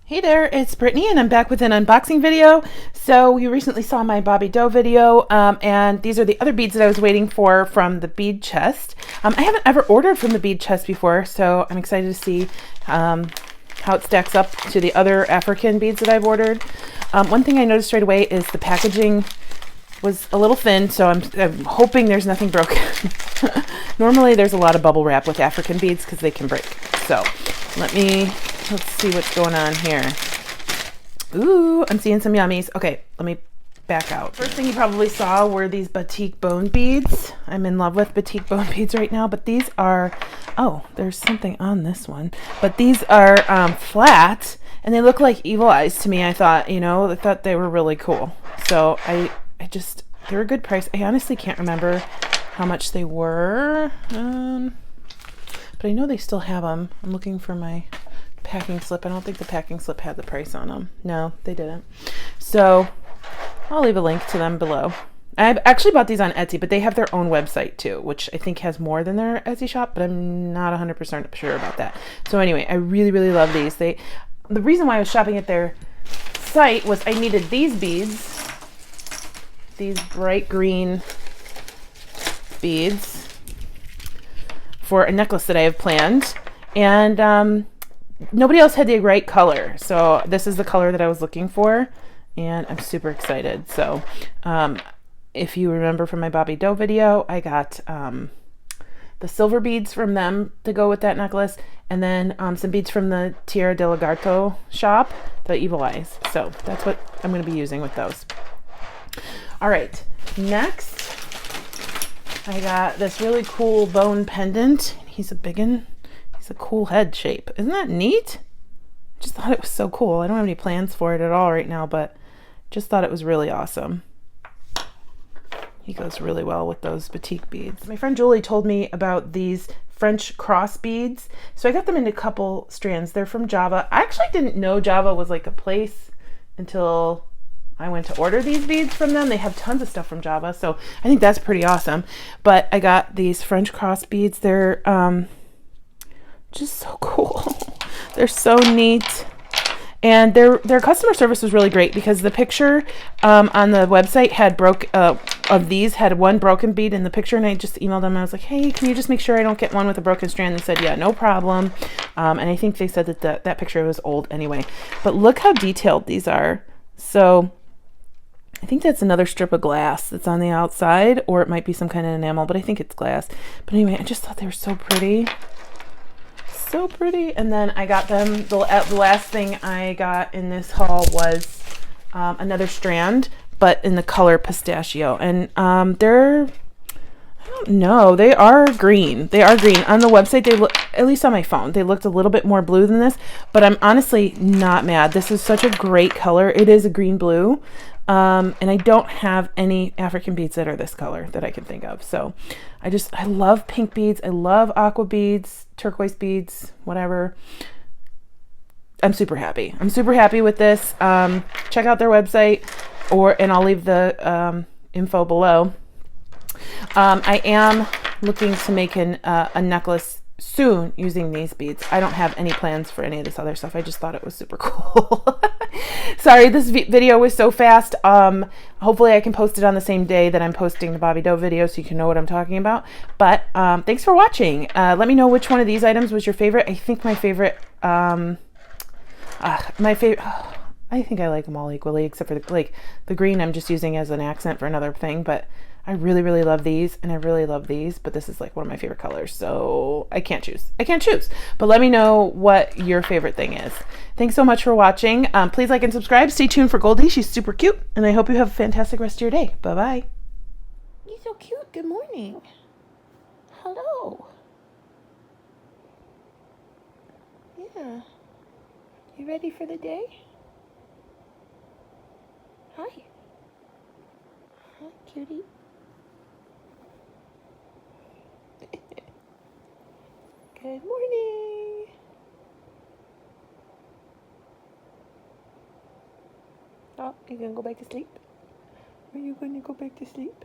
Hey there, it's Brittany and I'm back with an unboxing video. So you recently saw my Bobby Doe video and these are the other beads that I was waiting for from the bead chest. I haven't ever ordered from the bead chest before, so I'm excited to see how it stacks up to the other African beads that I've ordered. One thing I noticed right away is the packaging was a little thin, so I'm hoping there's nothing broken. Normally there's a lot of bubble wrap with African beads because they can break. So let's see what's going on here. Ooh, I'm seeing some yummies. Okay, let me back out. First thing you probably saw were these Batik bone beads. I'm in love with Batik bone beads right now, but these are, oh, there's something on this one. But these are flat, and they look like evil eyes to me. I thought they were really cool. So they're a good price. I honestly can't remember how much they were, but I know they still have them. I'm looking for my packing slip. I don't think the packing slip had the price on them. No, they didn't. So I'll leave a link to them below. I've actually bought these on Etsy, but they have their own website too, which I think has more than their Etsy shop, but I'm not 100% sure about that. So anyway, I really, really love these. The reason why I was shopping at their site was I needed these beads, these bright green beads for a necklace that I have planned, and nobody else had the right color, so this is the color that I was looking for, and I'm super excited. So if you remember from my Bobby Doe video, I got the silver beads from them to go with that necklace, and then some beads from the Tierra del Lagarto shop, the evil eyes. So that's what I'm going to be using with those. All right, next I got this really cool bone pendant. He's a biggin'. He's a cool head shape. Isn't that neat? I just thought it was so cool. I don't have any plans for it at all right now, but just thought it was really awesome. He goes really well with those Batik beads. My friend Julie told me about these French cross beads. So I got them in a couple strands. They're from Java. I actually didn't know Java was like a place until I went to order these beads from them. They have tons of stuff from Java, so I think that's pretty awesome. But I got these French cross beads. They're just so cool. They're so neat. And their customer service was really great because the picture on the website had had one broken bead in the picture, and I just emailed them and I was like, hey, can you just make sure I don't get one with a broken strand? They said, yeah, no problem. And I think they said that that picture was old anyway. But look how detailed these are. So I think that's another strip of glass that's on the outside, or it might be some kind of enamel, but I think it's glass. But anyway, I just thought they were so pretty. So pretty. And then I got them, the last thing I got in this haul was another strand, but in the color Pistachio. And I don't know, they are green. They are green. On the website, they look, at least on my phone, they looked a little bit more blue than this, but I'm honestly not mad. This is such a great color. It is a green blue. And I don't have any African beads that are this color that I can think of. So I love pink beads. I love aqua beads, turquoise beads, whatever. I'm super happy. I'm super happy with this. Check out their website, and I'll leave the info below. I am looking to make a necklace soon using these beads. I don't have any plans for any of this other stuff. I just thought it was super cool. Sorry, this video was so fast. Hopefully I can post it on the same day that I'm posting the Bobby Doe video so you can know what I'm talking about. But thanks for watching. Let me know which one of these items was your favorite. I think my favorite, I think I like them all equally, except for the green I'm just using as an accent for another thing, but I really, really love these, and I really love these, but this is like one of my favorite colors, so I can't choose. I can't choose, but let me know what your favorite thing is. Thanks so much for watching. Please like and subscribe. Stay tuned for Goldie. She's super cute, and I hope you have a fantastic rest of your day. Bye-bye. You're so cute. Good morning. Hello. Yeah. You ready for the day? Hi. Hi, cutie. Good morning. Oh, you gonna go back to sleep? Are you gonna go back to sleep?